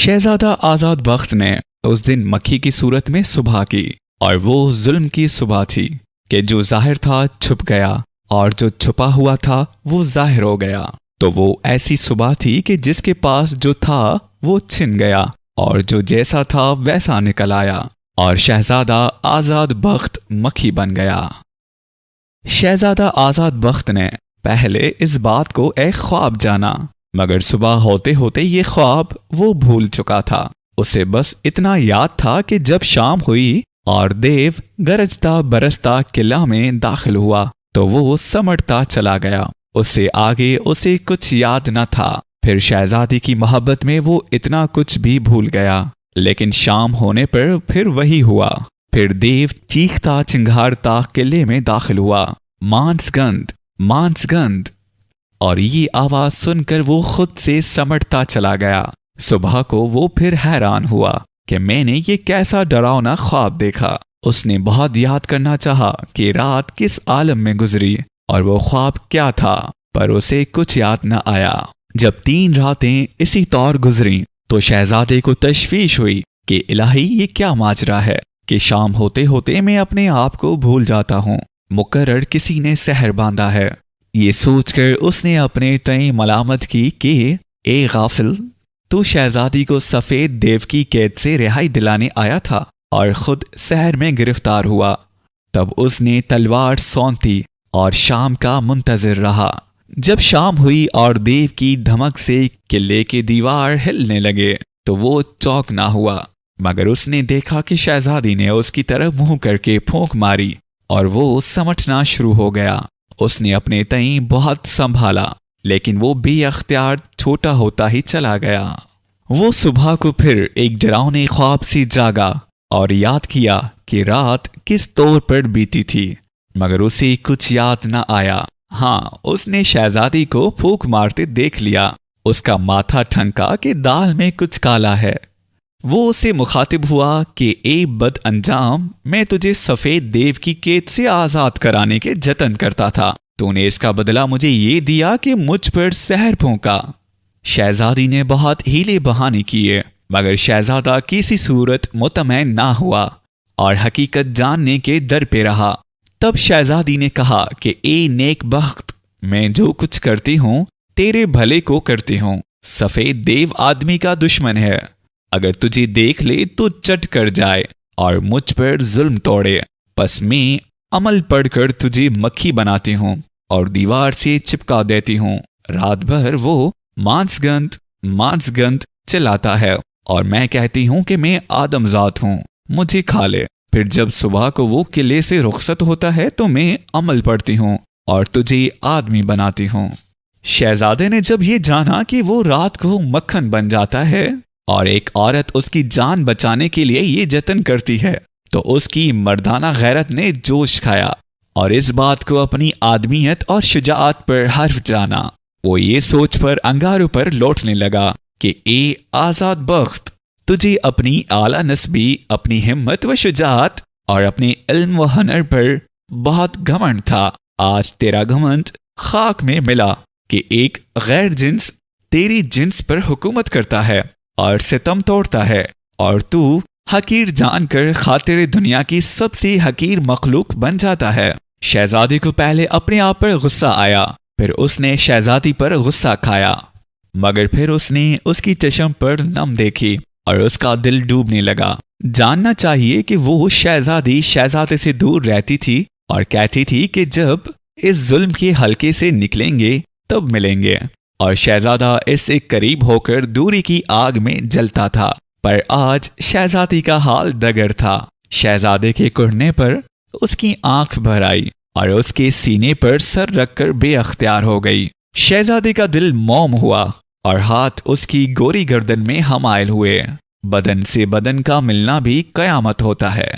शहजादा आजाद बख्त ने उस दिन मक्खी की सूरत में सुबह की, और वो जुल्म की सुबह थी कि जो जाहिर था छुप गया और जो छुपा हुआ था वो जाहिर हो गया। तो वो ऐसी सुबह थी कि जिसके पास जो था वो छिन गया और जो जैसा था वैसा निकल आया, और शहजादा आजाद बख्त मक्खी बन गया। शहजादा आजाद बख्त ने पहले इस बात को एक ख्वाब जाना, मगर सुबह होते होते ये ख्वाब वो भूल चुका था। उसे बस इतना याद था कि जब शाम हुई और देव गरजता बरसता किला में दाखिल हुआ तो वो समटता चला गया। उससे आगे उसे कुछ याद न था। फिर शहजादी की मोहब्बत में वो इतना कुछ भी भूल गया। लेकिन शाम होने पर फिर वही हुआ। फिर देव चीखता चिंघारता किले में दाखिल हुआ, मांसगंध मांसगंध। और ये आवाज सुनकर वो खुद से समटता चला गया। सुबह को वो फिर हैरान हुआ कि मैंने ये कैसा डरावना ख्वाब देखा। उसने बहुत याद करना चाहा कि रात किस आलम में गुजरी और वो ख्वाब क्या था, पर उसे कुछ याद न आया। जब 3 रातें इसी तौर गुजरी तो शहजादे को तशवीश हुई कि इलाही ये क्या माजरा है कि शाम होते होते मैं अपने आप को भूल जाता हूँ। मुकर्रर किसी ने सहर बांधा है। ये सोचकर उसने अपने तय मलामत की कि ए गाफिल, तू शहजादी को सफेद देव की कैद से रिहाई दिलाने आया था और खुद शहर में गिरफ्तार हुआ। तब उसने तलवार सौंधी और शाम का मुंतजिर रहा। जब शाम हुई और देव की धमक से किले के दीवार हिलने लगे तो वो चौंकना हुआ, मगर उसने देखा कि शहजादी ने उसकी तरफ मुंह करके फूंक मारी और वो समझना शुरू हो गया। उसने अपने तई बहुत संभाला, लेकिन वो बेअख्तियार छोटा होता ही चला गया। वो सुबह को फिर एक डरावने ख्वाब से जागा और याद किया कि रात किस तौर पर बीती थी, मगर उसे कुछ याद न आया। हाँ, उसने शहजादी को फूंक मारते देख लिया। उसका माथा ठनका कि दाल में कुछ काला है। वो उसे मुखातिब हुआ कि ए बद अंजाम, मैं तुझे सफेद देव की कैद से आजाद कराने के जतन करता था। तूने इसका बदला मुझे ये दिया कि मुझ पर सहर फूंका। शहजादी ने बहुत हीले बहाने किए, मगर शहजादा किसी सूरत मुतमैन ना हुआ और हकीकत जानने के दर पे रहा। तब शहजादी ने कहा कि ए नेक बख्त, मैं जो कुछ करती हूँ तेरे भले को करती हूँ। सफेद देव आदमी का दुश्मन है। अगर तुझे देख ले तो चट कर जाए और मुझ पर जुल्म तोड़े। बस मैं अमल पढ़कर तुझे मक्खी बनाती हूँ और दीवार से चिपका देती हूँ। रात भर वो मांसगंध मांसगंध चिल्लाता है और मैं कहती हूँ कि मैं आदमजात हूँ, मुझे खा ले। फिर जब सुबह को वो किले से रुखसत होता है तो मैं अमल पढ़ती हूँ और तुझे आदमी बनाती हूँ। शहजादे ने जब ये जाना कि वो रात को मक्खन बन जाता है और एक औरत उसकी जान बचाने के लिए ये जतन करती है, तो उसकी मर्दाना गैरत ने जोश खाया और इस बात को अपनी आदमियत और शुजाअत पर हर्फ जाना। वो ये सोच पर अंगारों पर लौटने लगा कि ए आजाद बख्त, तुझे अपनी आला नस्बी, अपनी हिम्मत व शुजाअत और अपने इल्म व हुनर पर बहुत घमंड था। आज तेरा घमंड खाक में मिला कि एक गैर जिन्स तेरी जिन्स पर हुकूमत करता है और सितम तोड़ता है, और तू हकीर जानकर खातिर दुनिया की सबसे हकीर मखलूक बन जाता है। शहजादी को पहले अपने आप पर गुस्सा आया, फिर उसने शहजादी पर गुस्सा खाया, मगर फिर उसने उसकी चश्म पर नम देखी और उसका दिल डूबने लगा। जानना चाहिए कि वो शहजादी शहजादे से दूर रहती थी और कहती थी कि जब इस जुल्म के हल्के से निकलेंगे तब मिलेंगे, और शहजादा इससे करीब होकर दूरी की आग में जलता था। पर आज शहजादी का हाल दगर था। शहजादे के कुहने पर उसकी आंख भर आई और उसके सीने पर सर रखकर बेअख्तियार हो गई। शहजादे का दिल मौम हुआ और हाथ उसकी गोरी गर्दन में हमायल हुए। बदन से बदन का मिलना भी कयामत होता है।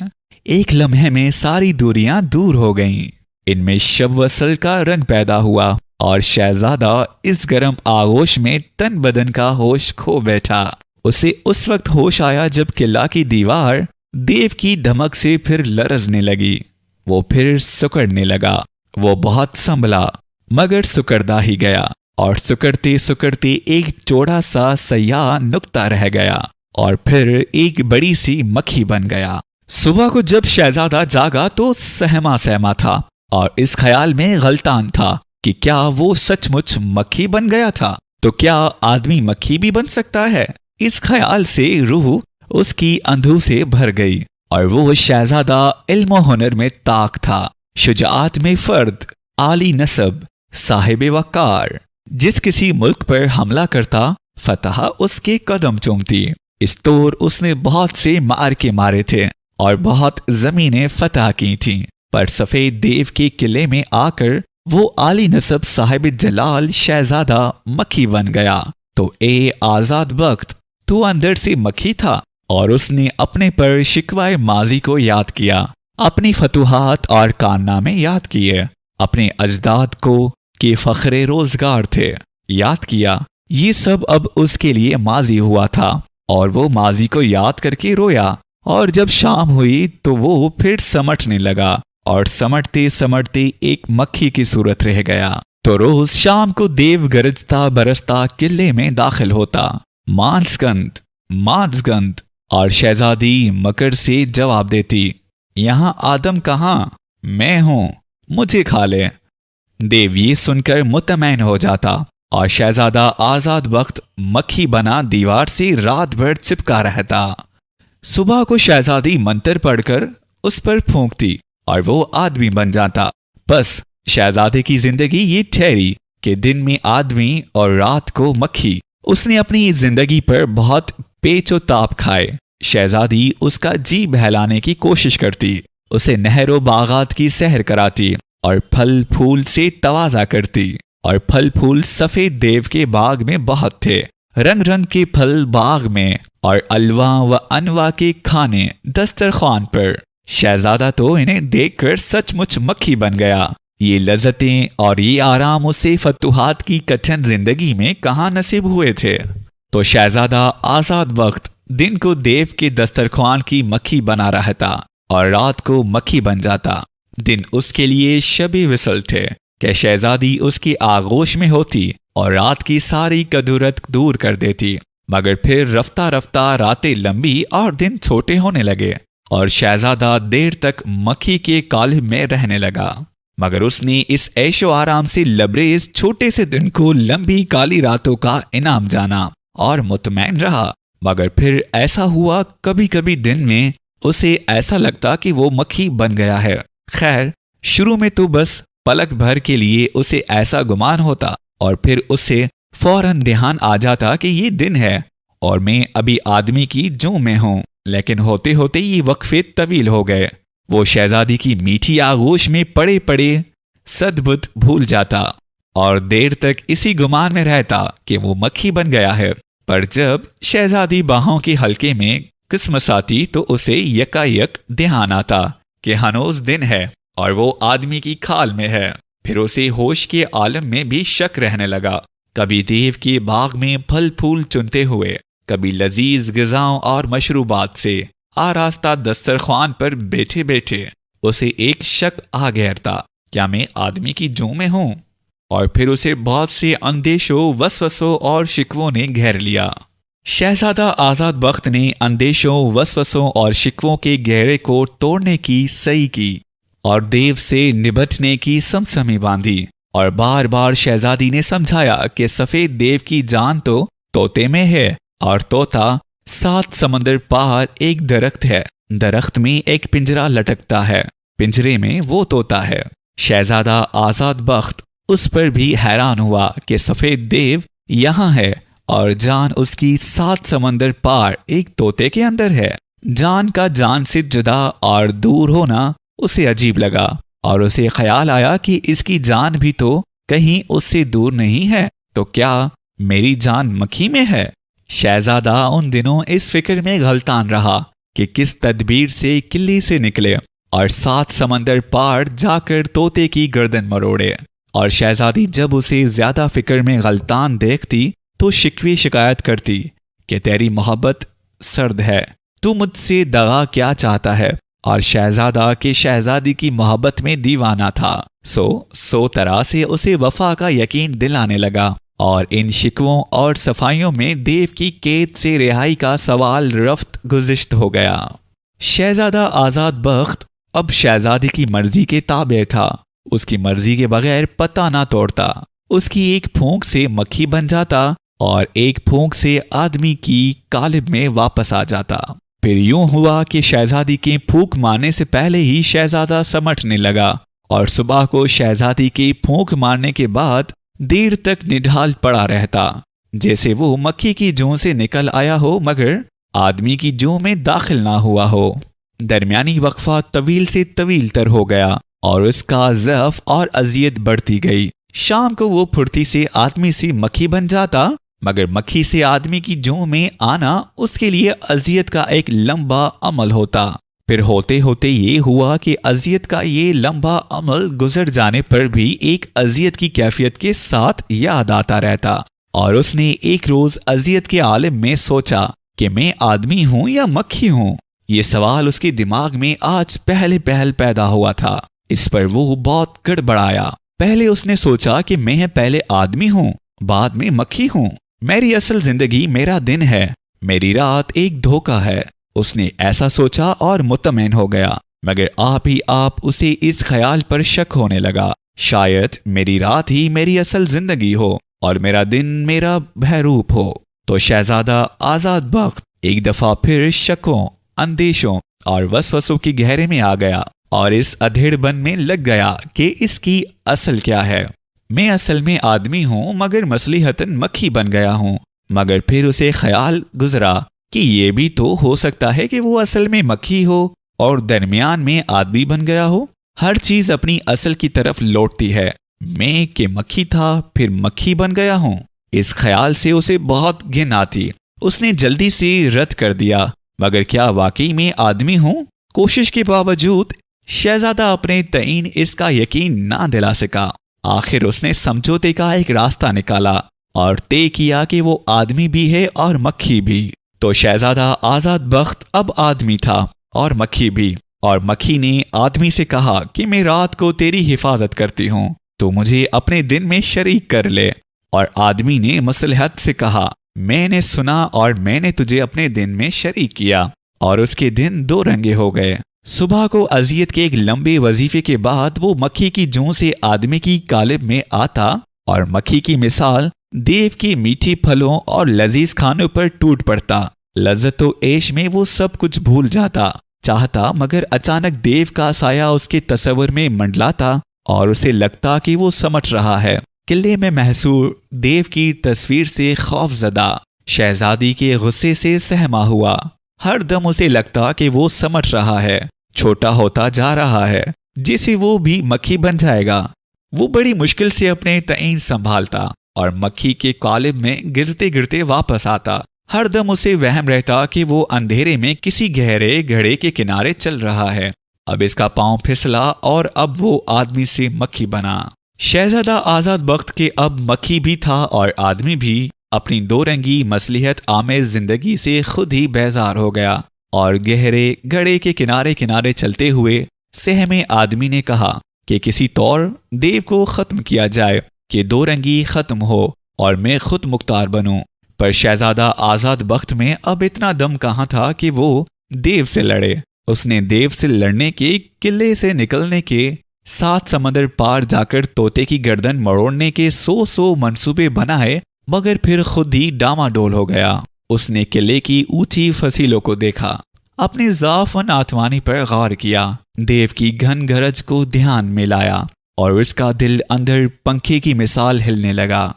एक लम्हे में सारी दूरियां दूर हो गईं। इनमें शब वसल का रंग पैदा हुआ और शहजादा इस गर्म आगोश में तन बदन का होश खो बैठा। उसे उस वक्त होश आया जब किला की दीवार देव की धमक से फिर लरजने लगी। वो फिर सुकड़ने लगा। वो बहुत संभला, मगर सुकड़ता ही गया और सुकड़ते सुकड़ते एक चौड़ा सा सयाह नुक्ता रह गया। और फिर एक बड़ी सी मक्खी बन गया। सुबह को जब शहजादा जागा तो सहमा सहमा था और इस ख्याल में गलतान था कि क्या वो सचमुच मक्खी बन गया था, तो क्या आदमी मक्खी भी बन सकता है। इस ख्याल से रूह उसकी अंधू से भर गई और वो शहजादा इल्म हुनर में ताक था, शुजाअत में फर्द, आली नसब, साहिब वकार। जिस किसी मुल्क पर हमला करता फतह उसके कदम चूमती। इस तौर उसने बहुत से मारके मारे थे और बहुत जमीनें फतह की थीं, पर सफेद देव के किले में आकर वो आली नसब साहिब जलाल शहजादा मक्खी बन गया। तो ए आजाद बख्त, तू अंदर से मक्खी था और उसने अपने पर शिकवाए माजी को याद किया, अपनी फतुहात और कारनामे याद किए, अपने अजदाद को कि फखरे रोजगार थे याद किया। ये सब अब उसके लिए माजी हुआ था और वो माजी को याद करके रोया। और जब शाम हुई तो वो फिर समटने लगा और समटते समटते एक मक्खी की सूरत रह गया। तो रोज शाम को देव गरजता बरसता किले में दाखिल होता, मांसगंध मांसगंध, और शहजादी मकर से जवाब देती, यहाँ आदम कहाँ, मैं हूं, मुझे खा ले। देव ये सुनकर मुतमैन हो जाता और शहजादा आजाद बख्त मक्खी बना दीवार से रात भर चिपका रहता। सुबह को शहजादी मंत्र पढ़कर उस पर फूंकती और वो आदमी बन जाता। बस शहजादे की जिंदगी ये ठहरी कि दिन में आदमी और रात को मक्खी। उसने अपनी जिंदगी पर बहुत पेचो ताप खाए। शहजादी उसका जी बहलाने की कोशिश करती, उसे नहरों बागात की सैर कराती और फल फूल से तवाजा करती। और फल फूल सफेद देव के बाग में बहुत थे, रंग रंग के फल बाग में और अलवा व अनवा के खाने दस्तरखान पर। शहजादा तो इन्हें देखकर सचमुच मक्खी बन गया। ये लज्जतें और ये आराम उसे फतुहात की कठिन जिंदगी में कहाँ नसीब हुए थे। तो शहजादा आजाद बख्त दिन को देव के दस्तरखान की मक्खी बना रहता और रात को मक्खी बन जाता। दिन उसके लिए शबी विसल थे कि शहजादी उसकी आगोश में होती और रात की सारी कदूरत दूर कर देती। मगर फिर रफ्ता रफ्ता रातें लंबी और दिन छोटे होने लगे और शहजादा देर तक मक्खी के कालिब में रहने लगा। मगर उसने इस ऐशो आराम से लबरेज छोटे से दिन को लंबी काली रातों का इनाम जाना और मुतमैन रहा। मगर फिर ऐसा हुआ, कभी कभी दिन में उसे ऐसा लगता कि वो मक्खी बन गया है। खैर, शुरू में तो बस पलक भर के लिए उसे ऐसा गुमान होता और फिर उसे फौरन ध्यान आ जाता कि ये दिन है और मैं अभी आदमी की जूं में हूं। लेकिन होते होते ये वक्फे तवील हो गए। वो शहजादी की मीठी आगोश में पड़े पड़े सद्बुद्ध भूल जाता और देर तक इसी गुमान में रहता कि वो मक्खी बन गया है। पर जब शहजादी बाहों के हल्के में किस्मसाती तो उसे यकायक ध्यान आता कि हनोज दिन है और वो आदमी की खाल में है। फिर उसे होश के आलम में भी शक रहने लगा। कभी देव के बाग में फल फूल चुनते हुए, कभी लजीज ग़िज़ाओं और मशरूबात से आरास्ता दस्तरखान पर बैठे बैठे उसे एक शक आ घेरता, क्या मैं आदमी की जूं में हूं? और फिर उसे बहुत से अंदेशों वसवसों और शिकवों ने घेर लिया। शहजादा आजाद बख्त ने अंदेशों वसवसों और शिकवों के घेरे को तोड़ने की सही की और देव से निबटने की समसमी बांधी और बार बार शहजादी ने समझाया कि सफेद देव की जान तो तोते में है और तोता 7 समंदर पार एक दरख्त है, दरख्त में एक पिंजरा लटकता है, पिंजरे में वो तोता है। शहजादा आजाद बख्त उस पर भी हैरान हुआ कि सफेद देव यहाँ है और जान उसकी 7 समंदर पार एक तोते के अंदर है। जान का जान से जुदा और दूर होना उसे अजीब लगा और उसे ख्याल आया कि इसकी जान भी तो कहीं उससे दूर नहीं है, तो क्या मेरी जान मक्खी में है? शहजादा उन दिनों इस फिक्र में गलतान रहा कि किस तदबीर से किले से निकले और 7 समंदर पार जाकर तोते की गर्दन मरोड़े। और शहजादी जब उसे ज्यादा फिक्र में गलतान देखती तो शिकवी शिकायत करती कि तेरी मोहब्बत सर्द है, तू मुझसे दगा क्या चाहता है? और शहजादा के शहजादी की मोहब्बत में दीवाना था, सो तरह से उसे वफा का यकीन दिलाने लगा और इन शिकवों और सफाइयों में देव की कैद से रिहाई का सवाल रफ्त गुज़िश्त हो गया। शहजादा आज़ाद बख्त अब शहजादी की मर्जी के ताबे था। उसकी मर्जी के बगैर पत्ता ना तोड़ता। उसकी एक फूंक से मक्खी बन जाता और एक फूंक से आदमी की कालिब में वापस आ जाता। फिर यूं हुआ कि शहजादी के फूंक मारने से पहले ही शहजादा समटने लगा और सुबह को शहजादी के फूंक मारने के बाद देर तक निढाल पड़ा रहता, जैसे वो मक्खी की जूं से निकल आया हो मगर आदमी की जूं में दाखिल ना हुआ हो। दरमियानी वक्फा तवील से तवील तर हो गया और उसका ज़अफ़ और अजियत बढ़ती गई। शाम को वो फुर्ती से आदमी से मक्खी बन जाता, मगर मक्खी से आदमी की जूं में आना उसके लिए अजियत का एक लंबा अमल होता। फिर होते होते ये हुआ कि अजियत का ये लंबा अमल गुजर जाने पर भी एक अजियत की कैफियत के साथ याद आता रहता और उसने एक रोज अजियत के आलिम में सोचा कि मैं आदमी हूं या मक्खी हूं। ये सवाल उसके दिमाग में आज पहले पैदा हुआ था। इस पर वो बहुत गड़बड़ाया। पहले उसने सोचा कि मैं पहले आदमी हूं, बाद में मक्खी हूं। मेरी असल जिंदगी मेरा दिन है, मेरी रात एक धोखा है। उसने ऐसा सोचा और मुतमईन हो गया, मगर आप ही आप उसे इस ख्याल पर शक होने लगा, शायद मेरी रात ही मेरी असल जिंदगी हो और मेरा दिन मेरा बहरूप हो। तो शहजादा आज़ाद बख्त एक दफा फिर शकों, अंदेशों और वसवसों की गहरे में आ गया और इस अधेड़बन में लग गया कि इसकी असल क्या है। मैं असल में आदमी हूं मगर मसलिहतन मक्खी बन गया हूं। मगर फिर उसे ख्याल गुजरा कि ये भी तो हो सकता है कि वो असल में मक्खी हो और दरमियान में आदमी बन गया हो। हर चीज अपनी असल की तरफ लौटती है। मैं के मक्खी था फिर मक्खी बन गया हूं। इस ख्याल से उसे बहुत घिन आती। उसने जल्दी से रद्द कर दिया, मगर क्या वाकई में आदमी हूं? कोशिश के बावजूद शहजादा अपने तईन इसका यकीन ना दिला सका। आखिर उसने समझौते का एक रास्ता निकाला और तय किया कि वो आदमी भी है और मक्खी भी। तो शहजादा आज़ाद बख्त अब आदमी था और मक्खी भी। और मक्खी ने आदमी से कहा कि मैं रात को तेरी हिफाजत करती हूँ, तो मुझे अपने दिन में शरीक कर ले। और आदमी ने मसलहत से कहा, मैंने सुना और मैंने तुझे अपने दिन में शरीक किया। और उसके दिन दो रंगे हो गए। सुबह को अजियत के एक लंबे वजीफे के बाद वो मक्खी की जूं से आदमी की कालिब में आता और मक्खी की मिसाल देव के मीठी फलों और लजीज खानों पर टूट पड़ता। लज्जतो ऐश में वो सब कुछ भूल जाता चाहता, मगर अचानक देव का साया उसके तस्वर में मंडलाता और उसे लगता कि वो समट रहा है। किले में महसूर देव की तस्वीर से खौफजदा शहजादी के गुस्से से सहमा हुआ। हर दम उसे लगता कि वो समट रहा है, छोटा होता जा रहा है, जिसे वो भी मक्खी बन जाएगा। वो बड़ी मुश्किल से अपने तईन संभालता और मक्खी के कालिब में गिरते गिरते वापस आता। हर दम उसे वहम रहता कि वो अंधेरे में किसी गहरे घड़े के किनारे चल रहा है। अब इसका पांव फिसला और अब वो आदमी से मक्खी बना। शहजादा आज़ाद बख्त के अब मक्खी भी था और आदमी भी। अपनी दो रंगी मसलिहत आमेर जिंदगी से खुद ही बेजार हो गया और गहरे घड़े के किनारे किनारे चलते हुए सहमे आदमी ने कहा कि किसी तौर देव को खत्म किया जाए कि दो रंगी खत्म हो और मैं खुद मुख्तार बनूं। पर शहजादा आज़ाद बख्त में अब इतना दम कहाँ था कि वो देव से लड़े। उसने देव से लड़ने के, किले से निकलने के, 7 समंदर पार जाकर तोते की गर्दन मरोड़ने के 100 मंसूबे बनाए, मगर फिर खुद ही डामाडोल हो गया। उसने किले की ऊंची फसीलों को देखा, अपने ज़ाफ़न आत्मानी पर गौर किया, देव की घन गरज को ध्यान में लाया और उसका दिल अंदर पंखे की मिसाल हिलने लगा।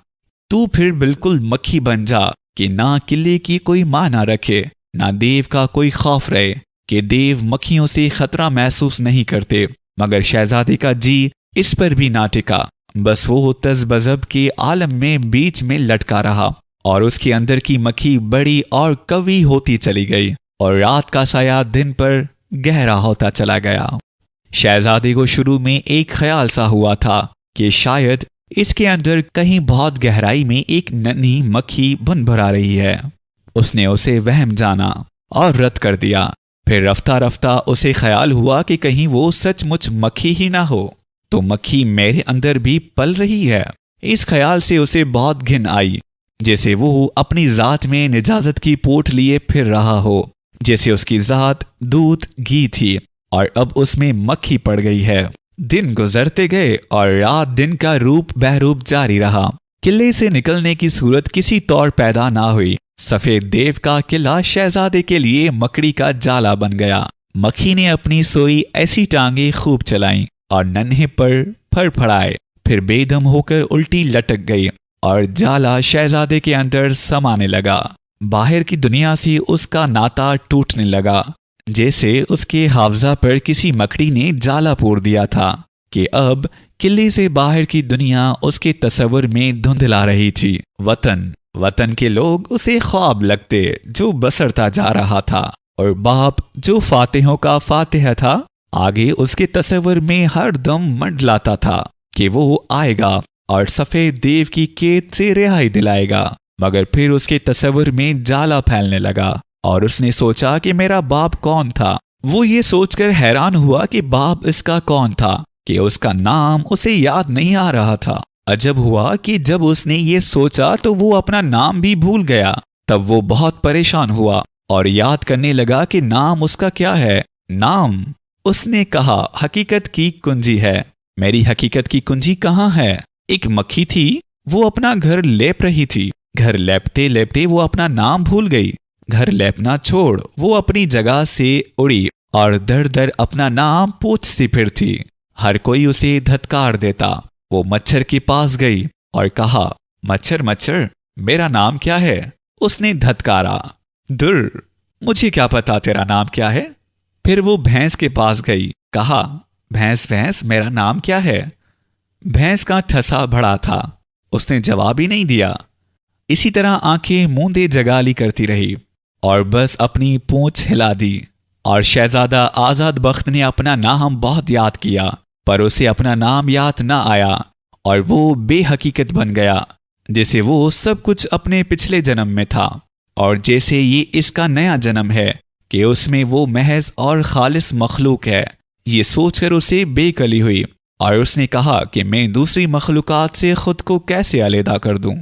तू फिर बिल्कुल मक्खी बन जा कि ना किले की कोई मां ना रखे, ना देव का कोई खौफ रहे कि देव मक्खियों से खतरा महसूस नहीं करते। मगर शहजादे का जी इस पर भी ना टिका। बस वो तज़बज़ब के आलम में बीच में लटका रहा और उसके अंदर की मक्खी बड़ी और कवी होती चली गई और रात का साया दिन पर गहरा होता चला गया। शहजादे को शुरू में एक ख्याल सा हुआ था कि शायद इसके अंदर कहीं बहुत गहराई में एक नन्ही मक्खी बन भरा रही है। उसने उसे वहम जाना और रद्द कर दिया। फिर रफ्ता रफ्ता उसे ख्याल हुआ कि कहीं वो सचमुच मक्खी ही ना हो, तो मक्खी मेरे अंदर भी पल रही है। इस ख्याल से उसे बहुत घिन आई, जैसे वो अपनी जात में निजाजत की पोट लिए फिर रहा हो, जैसे उसकी जात दूध घी थी और अब उसमें मक्खी पड़ गई है। दिन गुजरते गए और रात दिन का रूप बहरूप जारी रहा। किले से निकलने की सूरत किसी तौर पैदा ना हुई। सफेद देव का किला शहजादे के लिए मकड़ी का जाला बन गया। मक्खी ने अपनी सोई ऐसी टांगे खूब चलाई और नन्हे पर फड़फड़ाए, फिर बेदम होकर उल्टी लटक गई और जाला शहजादे के अंदर समाने लगा। बाहर की दुनिया से उसका नाता टूटने लगा, जैसे उसके हावजा पर किसी मकड़ी ने जाला पूर दिया था कि अब किले से बाहर की दुनिया उसके तस्वर में धुंधला रही थी। वतन के लोग उसे ख्वाब लगते जो बसरता जा रहा था, और बाप जो फातिहों का फातिह था आगे उसके तस्वर में हर दम मंडलाता था कि वो आएगा और सफेद देव की कैद से रिहाई दिलाएगा। मगर फिर उसके तस्वर में जाला फैलने लगा और उसने सोचा कि मेरा बाप कौन था। वो ये सोचकर हैरान हुआ कि बाप इसका कौन था कि उसका नाम उसे याद नहीं आ रहा था। अजब हुआ कि जब उसने ये सोचा तो वो अपना नाम भी भूल गया। तब वो बहुत परेशान हुआ और याद करने लगा कि नाम उसका क्या है। नाम, उसने कहा, हकीकत की कुंजी है। मेरी हकीकत की कुंजी कहाँ है? एक मक्खी थी, वो अपना घर लेप रही थी। घर लेपते लेपते वो अपना नाम भूल गई। घर लेपना छोड़ वो अपनी जगह से उड़ी और दर दर अपना नाम पूछती फिरती। हर कोई उसे धत्कार देता। वो मच्छर के पास गई और कहा, मच्छर मच्छर, मेरा नाम क्या है? उसने धत्कारा। दुर, मुझे क्या पता तेरा नाम क्या है? फिर वो भैंस के पास गई, कहा, भैंस भैंस, मेरा नाम क्या है? भैंस का ठसा भड़ा था, उसने जवाब ही नहीं दिया। इसी तरह आंखें मूंदे जगाली करती रही और बस अपनी पूंछ हिला दी। और शहजादा आजाद बख्त ने अपना नाम बहुत याद किया, पर उसे अपना नाम याद ना आया और वो बेहकीकत बन गया, जैसे वो सब कुछ अपने पिछले जन्म में था और जैसे ये इसका नया जन्म है कि उसमें वो महज और खालिस मखलूक है। ये सोचकर उसे बेकली हुई और उसने कहा कि मैं दूसरी मखलूकात से खुद को कैसे अलहदा कर दूं।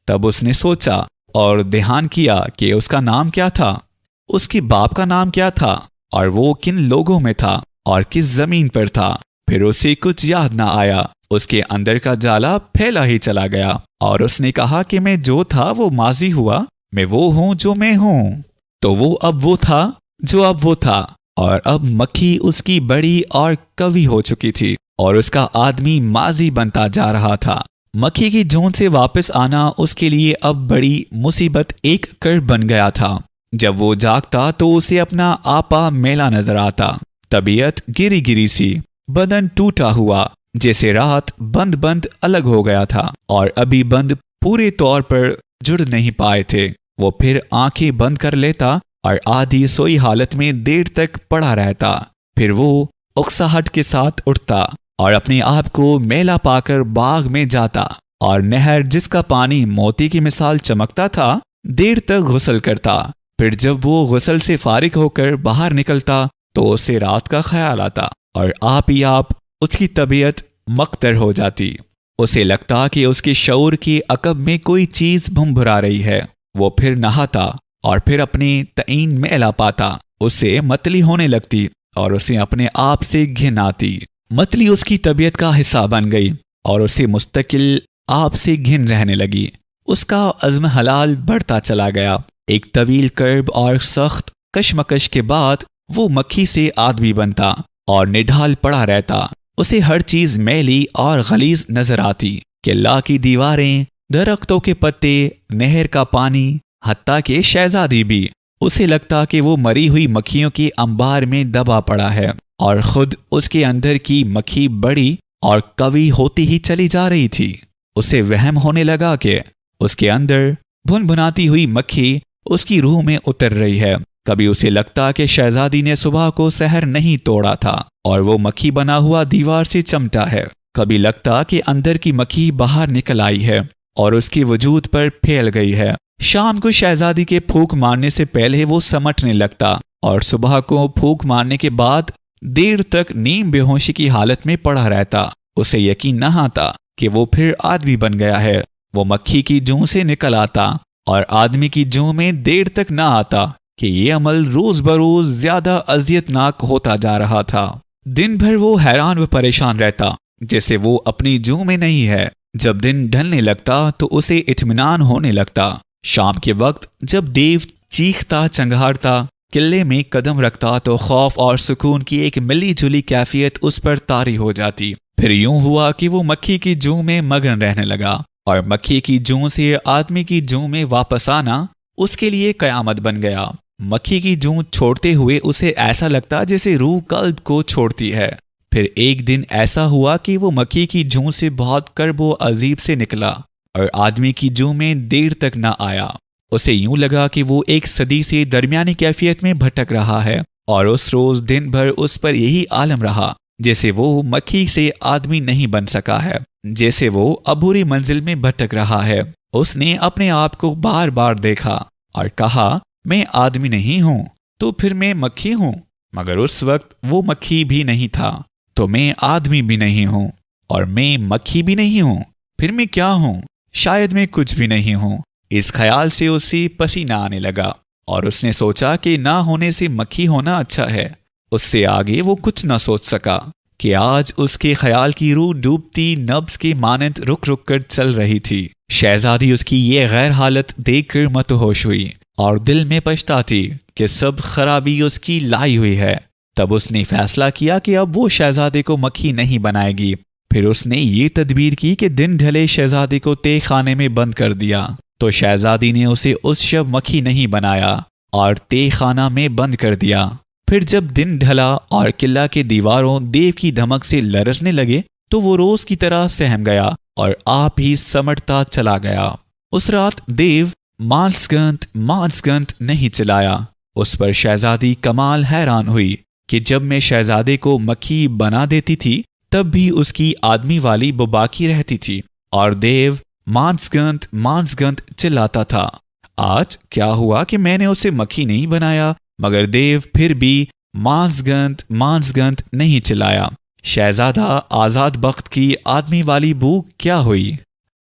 तब उसने सोचा और ध्यान किया कि उसका नाम क्या था, उसके बाप का नाम क्या था और वो किन लोगों में था और किस जमीन पर था। फिर उसे कुछ याद ना आया। उसके अंदर का जाला फैला ही चला गया और उसने कहा कि मैं जो था वो माजी हुआ, मैं वो हूं जो मैं हूं। तो वो अब वो था जो अब वो था, और अब मक्खी उसकी बड़ी और कवि हो चुकी थी और उसका आदमी माजी बनता जा रहा था। मक्खी की जून से वापस आना उसके लिए अब बड़ी मुसीबत एक कर बन गया था। जब वो जागता तो उसे अपना आपा मेला नजर आता। तबीयत गिरी गिरी सी, बदन टूटा हुआ, जैसे रात बंद बंद अलग हो गया था और अभी बंद पूरे तौर पर जुड़ नहीं पाए थे। वो फिर आंखें बंद कर लेता और आधी सोई हालत में देर तक पड़ा रहता। फिर वो उकसाहट के साथ उठता और अपने आप को मेला पाकर बाग में जाता और नहर जिसका पानी मोती की मिसाल चमकता था देर तक गुस्ल करता। फिर जब वो गुस्ल से फारिग होकर बाहर निकलता तो उसे रात का ख्याल आता और आप ही आप उसकी तबीयत मख्तर हो जाती। उसे लगता कि उसके शऊर के अकब में कोई चीज भुमभुरा रही है। वो फिर नहाता और फिर अपने तईन में एला पाता। उससे मतली होने लगती और उसे अपने आप से घिन आती। मतली उसकी तबीयत का हिस्सा बन गई और उसे मुस्तकिल आप से घिन रहने लगी। उसका अज़्म हलाल बढ़ता चला गया। एक तवील कर्ब और सख्त कशमकश के बाद वो मक्खी से आदमी बनता और निढाल पड़ा रहता। उसे हर चीज मैली और गलीज नजर आती। किला की दीवारें, दरख्तों के पत्ते, नहर का पानी, हत्ता के शहजादी भी। उसे लगता कि वो मरी हुई मक्खियों के अंबार में दबा पड़ा है और खुद उसके अंदर की मक्खी बड़ी और कवि होती ही चली जा रही थी। उसे वहम होने लगा कि उसके अंदर भुनभुनाती हुई मक्खी उसकी रूह में उतर रही है। कभी उसे लगता कि शहजादी ने सुबह को सहर नहीं तोड़ा था और वो मक्खी बना हुआ दीवार से चमटा है। कभी लगता कि अंदर की मक्खी बाहर निकल आई है और उसके वजूद पर फैल गई है। शाम को शहजादी के फूंक मारने से पहले वो समटने लगता और सुबह को फूंक मारने के बाद देर तक नीम बेहोशी की हालत में पड़ा रहता। उसे यकीन न आता कि वो फिर आदमी बन गया है। वो मक्खी की जूं से निकल आता और आदमी की जूं में देर तक ना आता कि ये अमल रोज बरोज ज्यादा अजियतनाक होता जा रहा था। दिन भर वो हैरान व परेशान रहता, जैसे वो अपनी जूं में नहीं है। जब दिन ढलने लगता तो उसे इत्मीनान होने लगता। शाम के वक्त जब देव चीखता चंगारता किले में कदम रखता तो खौफ और सुकून की एक मिली जुली कैफियत उस पर तारी हो जाती। फिर यूं हुआ कि वो मक्खी की जूं में मगन रहने लगा और मक्खी की जूं से आदमी की जूं में वापस आना उसके लिए कयामत बन गया। मक्खी की जूं छोड़ते हुए उसे ऐसा लगता जैसे रूह कल्ब को छोड़ती है। फिर एक दिन ऐसा हुआ कि वो मक्खी की जूं से बहुत कर्बो अजीब से निकला और आदमी की जूं में देर तक न आया। उसे यूं लगा कि वो एक सदी से दरमियानी कैफियत में भटक रहा है और उस रोज दिन भर उस पर यही आलम रहा जैसे वो मक्खी से आदमी नहीं बन सका है, जैसे वो अबूरी मंजिल में भटक रहा है। उसने अपने आप को बार बार देखा और कहा, मैं आदमी नहीं हूं तो फिर मैं मक्खी हूं। मगर उस वक्त वो मक्खी भी नहीं था, तो मैं आदमी भी नहीं हूं और मैं मक्खी भी नहीं हूं। फिर मैं क्या हूं? शायद मैं कुछ भी नहीं हूं। इस ख्याल से उसे पसीना आने लगा और उसने सोचा कि ना होने से मक्खी होना अच्छा है। उससे आगे वो कुछ न सोच सका कि आज उसके ख्याल की रूह डूबती नब्ज के मानंद रुक रुक कर चल रही थी। शहजादी उसकी ये गैर हालत देखकर मतहोश हुई और दिल में पछताती कि सब खराबी उसकी लाई हुई है। तब उसने फैसला किया कि अब वो शहजादे को मक्खी नहीं बनाएगी। फिर उसने ये तदबीर की कि दिन ढले शहजादे को तय खाने में बंद कर दिया। तो शहजादी ने उसे उस शब मक्खी नहीं बनाया और तय खाना में बंद कर दिया। फिर जब दिन ढला और किला के दीवारों देव की धमक से लरसने लगे तो वो रोज की तरह सहम गया और आप ही समटता चला गया। उस रात देव मांसगंत नहीं चिल्लाया। उस पर शहजादी कमाल हैरान हुई कि जब मैं शहजादे को मक्खी बना देती थी तब भी उसकी आदमी वाली बाकी रहती थी और देव मांसगंत चिल्लाता था। आज क्या हुआ कि मैंने उसे मक्खी नहीं बनाया, मगर देव फिर भी मांसगंत नहीं चिल्लाया। शहजादा आजाद बख्त की आदमी वाली भूख क्या हुई?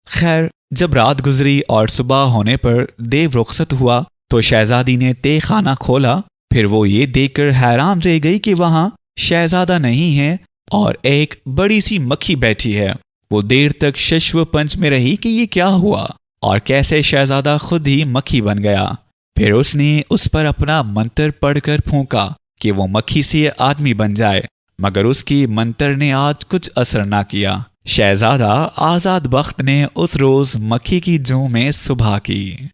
खैर, जब रात गुजरी और सुबह होने पर देव रुखसत हुआ तो शहजादी ने तय खाना खोला। फिर वो ये देखकर हैरान रह गई कि वहां शहजादा नहीं है और एक बड़ी सी मक्खी बैठी है। वो देर तक शश्व पंच में रही कि ये क्या हुआ और कैसे शहजादा खुद ही मक्खी बन गया। फिर उसने उस पर अपना मंत्र पढ़कर फूंका कि वो मक्खी से आदमी बन जाए, मगर उसकी मंत्र ने आज कुछ असर ना किया। शहजादा आजाद बख्त ने उस रोज मक्खी की जूं में सुबह की।